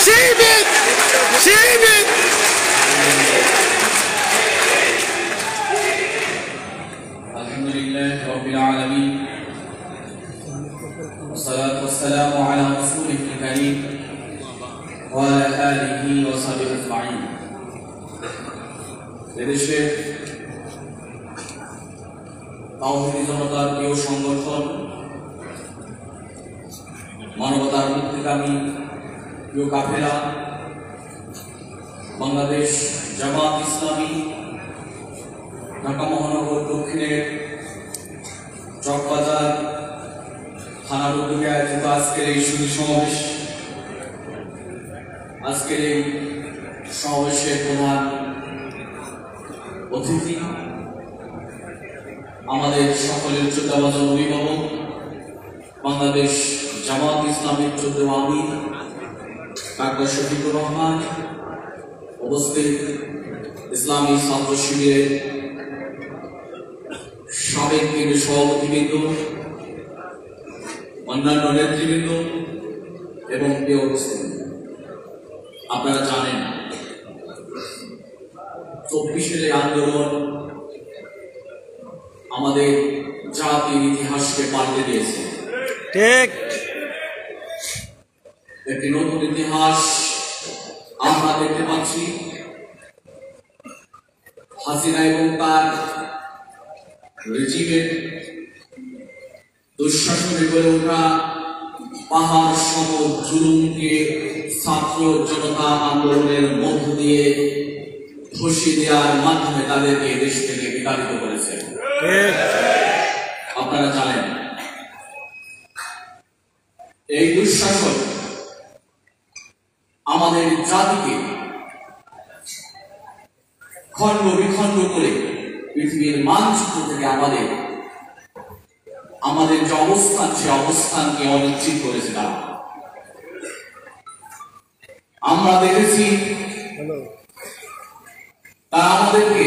سيبت سيبت. الحمد لله رب العالمين والصلاة والسلام على رسوله الكريم وعلى آله وصحبه أجمعين. এদেশে তাওহীদি জনতার প্রিয় সংগঠন, মানবতার মুক্তিকামী প্রিয় কাফেলা বাংলাদেশ জামাত ইসলামী ঢাকা মহানগর দক্ষিণের চকবাজার থানার উদ্যোগে আয়োজিত আজকের এই সুধী সমাবেশ, আজকের এই সমাবেশের প্রধান অতিথি আমাদের সকলের শ্রদ্ধাভাজন অভিভাবক, বাংলাদেশ জামাত ইসলামের 14 আমির ডাক্তার শফিকুর রহমান, উপস্থিত ইসলামী ছাত্র শিবিরের সাবেক কেন্দ্রীয় সভাপতিবৃন্দ, অন্যান্য নেতৃবৃন্দ এবং প্রিয় উপস্থিতি, আপনারা জানেন 24-এর আন্দোলন আমাদের জাতির ইতিহাসকে পাল্টে দিয়েছে। ঠিক, একটি নতুন ইতিহাস আমরা দেখতে পাচ্ছি। হাসিনা এবং তার রেজিমের দুঃশাসনে গড়ে ওঠা পাহাড় সম জুলুমকে ছাত্র জনতা আন্দোলনের মধ্য দিয়ে ধসিয়ে দেওয়ার মাধ্যমে তাদেরকে দেশ থেকে বিতাড়িত করেছে। আপনারা জানেন এই দুঃশাসন আমাদের জাতিকে খণ্ড বিখণ্ড করে পৃথিবীর মানচিত্র থেকে আমাদের যে অবস্থান, সে অবস্থানকে অনিশ্চিত করেছে তারা। আমরা দেখেছি তারা আমাদেরকে,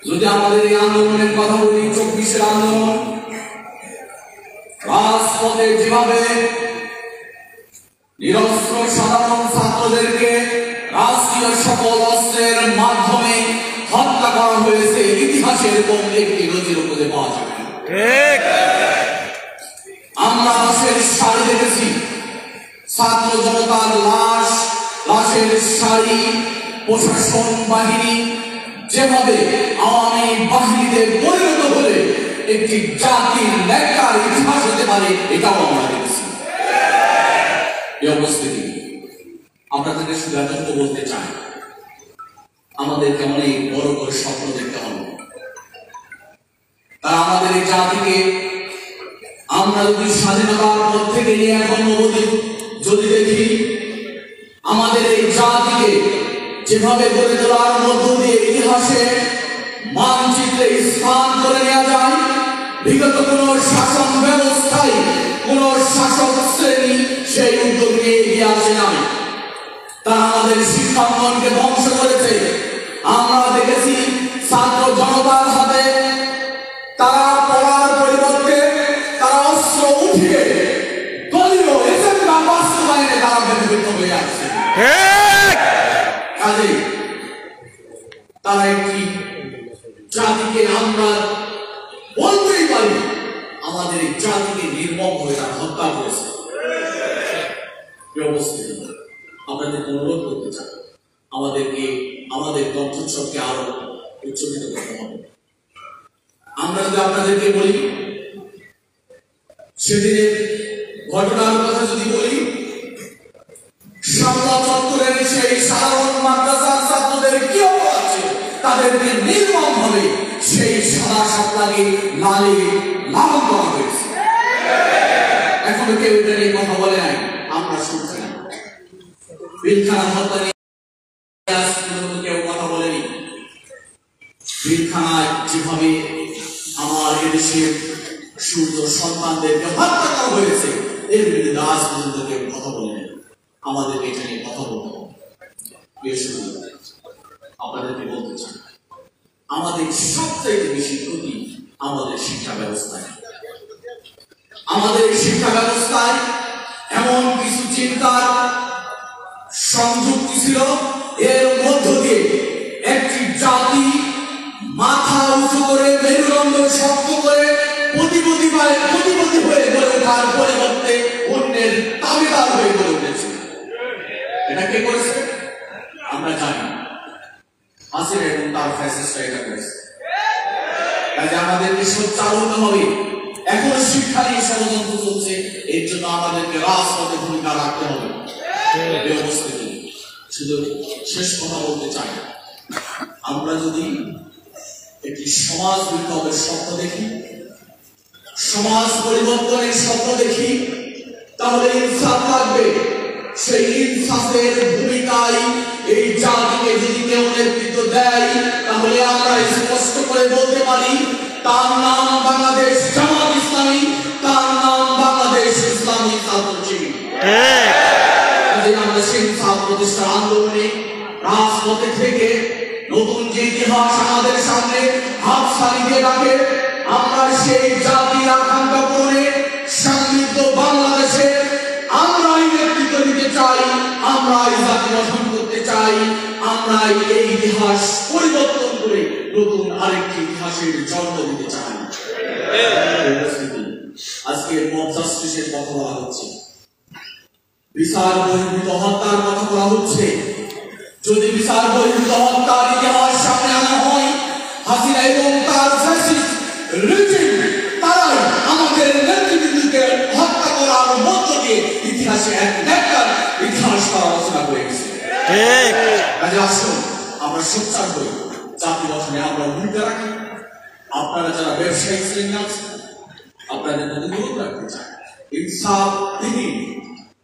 যদি আমাদের এই আন্দোলনের কথা বলি, 24-এর আন্দোলন, রাজপথে যেভাবে নিরস্ত্র সাধারণ ছাত্রদেরকে রাষ্ট্রীয় সকল অস্ত্রের মাধ্যমে হত্যা করা হয়েছে, ইতিহাসের কোন একটি নজির খুঁজে পাওয়া যাবে না। আমরা লাশের সারি দেখেছি, ছাত্র জনতার লাশের সারি, প্রশাসন বাহিনী যেভাবে আওয়ামী বাহিনীতে পরিণত হলে একটি জাতির ন্যাক্কার ইতিহাস হতে পারে, এটাও আমরা দেখেছি। এই অবস্থিতি আপনাদেরকে শুধু এতটুকু বলতে চাই, আমাদেরকে অনেক বড় করে স্বপ্ন দেখতে হবে। তারা আমাদের এই জাতিকে, আমরা যদি স্বাধীনতার পর থেকে নিয়ে এখন অবধি যদি দেখি, আমাদের এই জাতিকে যেভাবে গড়ে তোলার মধ্য দিয়ে ইতিহাসে মানচিত্রে স্থান করে নেওয়া যায়, বিগত কোন শাসন ব্যবস্থায় কোন শাসক শ্রেণী সেই উদ্যোগ নিয়ে এগিয়ে আসে নাই। তারা আমাদের শিক্ষাঙ্গনকে ধ্বংস করেছে। আমরা দেখেছি ছাত্র জনতার হাতে তারা পড়ার পরিবর্তে তারা অস্ত্র উঠিয়ে দলীয় এজেন্ডা বাস্তবায়নে তারা ব্যবহৃত হয়ে আসছে। কাজেই তারা একটি জাতিকে, আমরা বলতেই পারি আমাদের এই জাতিকে নির্মমভাবে তারা হত্যা করেছে। আপনাদেরকে অনুরোধ করতে চাই, আমাদেরকে আমাদের কণ্ঠস্বরকে আরো উচ্চকিত করতে হবে। আমরা যদি আপনাদেরকে বলি, সেদিনের ঘটনার কথা যদি বলি, শাপলা চত্বরের সেই সাধারণ মাদ্রাসার ছাত্রদের কি অপরাধ ছিল, তাদেরকে নির্মমভাবে সেই সাদা শাপলাকে লালন করা হয়েছে। এখনো কেউ এটা নিয়ে কথা বলে নাই, আমরা শুনছি না। পিলখানা হত্যা নিয়ে কেউ কথা বলেনি। পিলখানায় যেভাবে আমার এদেশের সূর্য সন্তানদেরকে হত্যা করা হয়েছে, এর বিরুদ্ধে আজ পর্যন্ত কেউ কথা বলেনি। আমাদের এটা নিয়ে কথা বলতে হবে। আপনাদেরকে বলতে চাই, আমাদের সবচেয়ে বেশি ক্ষতি আমাদের শিক্ষা ব্যবস্থায়। আমাদের শিক্ষা ব্যবস্থায় এমন কিছু চিন্তার সংযুক্তি ছিল। এর মধ্য দিয়ে একটি জাতি মাথা উঁচু করে মেরুদণ্ড শক্ত করে প্রতিপত্তি হয়ে গড়ে ওঠার পরিবর্তে অন্যের দাবিদার হয়ে গড়ে উঠেছে। এটা কে করেছে আমরা জানি, হাসিনা এবং তার ফ্যাসিস্টরা এটা করেছে। কাজে আমাদেরকে সোচ্চার হতে হবে। এখন শিক্ষা নিয়ে ষড়যন্ত্র চলছে, এর জন্য আমাদেরকে রাজপথে ভূমিকা রাখতে হবে। শুধু শেষ কথা বলতে চাই, আমরা যদি একটি সমাজ বিপ্লবের স্বপ্ন দেখি, সমাজ পরিবর্তনের স্বপ্ন দেখি, তাহলে ইনসাফ থাকবে। সেই ইনসাফের ভূমিকায় এই জাতিকে যদি কেউ নেতৃত্ব দেয়, তাহলে আমরা স্পষ্ট করে বলতে পারি তার নাম বাংলাদেশ জামাত ইসলামী, তার নাম বাংলাদেশ ইসলামী ছাত্র শিবির। আমরা সেই ইনসাফ প্রতিষ্ঠার আন্দোলনে রাজপথে থেকে নতুন যে ইতিহাস আমাদের সামনে হাত ছাড়িয়ে রাখে, আমরা সেই জাতির আকাঙ্ক্ষা পূরণে সমৃদ্ধ বাংলাদেশে আমরাই নেতৃত্ব দিতে চাই, আমরাই জাতি গঠন করতে চাই, আমরাই এই ইতিহাস পরিবর্তন করে নতুন আরেকটি ইতিহাসের জন্ম দিতে চাই। আজকে মব জাস্টিসের কথা বলা হচ্ছে, বিচার বহির্ভূত হত্যার কথা বলা হচ্ছে। যদি বিচার বহির্ভূত হত্যার ইতিহাস সামনে আনা হয়, হাসিনা এবং তার ফ্যাসিস্ট রেজিম তারাই আমাদের নেতৃবৃন্দকে হত্যা করার মধ্য দিয়ে ইতিহাসে এক নেককার ইতিহাস রচনা করে গেছে। কাজে আসুন আমরা সোচ্চার হই, জাতি গঠনে আমরা ভূমিকা রাখি। আপনারা যারা ব্যবসায়ী শ্রেণী আছেন, আপনাদের মধ্যে অনুরোধ রাখতে চাই, ইনসাফবিহীন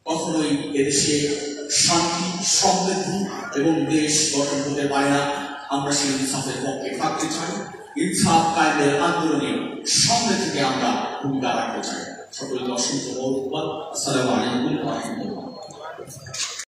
কখনোই এদেশে শান্তি, সমৃদ্ধি এবং দেশ গঠন হতে পারে না। আমরা সেই ইনসাফের পক্ষে থাকতে চাই, ইনসাফ কায়েমের আন্দোলনে সামনে থেকে আমরা ভূমিকা রাখতে চাই। সকলকে অসংখ্য ধন্যবাদ। আসসালামু আলাইকুম ওয়া রাহমাতুল্লাহ।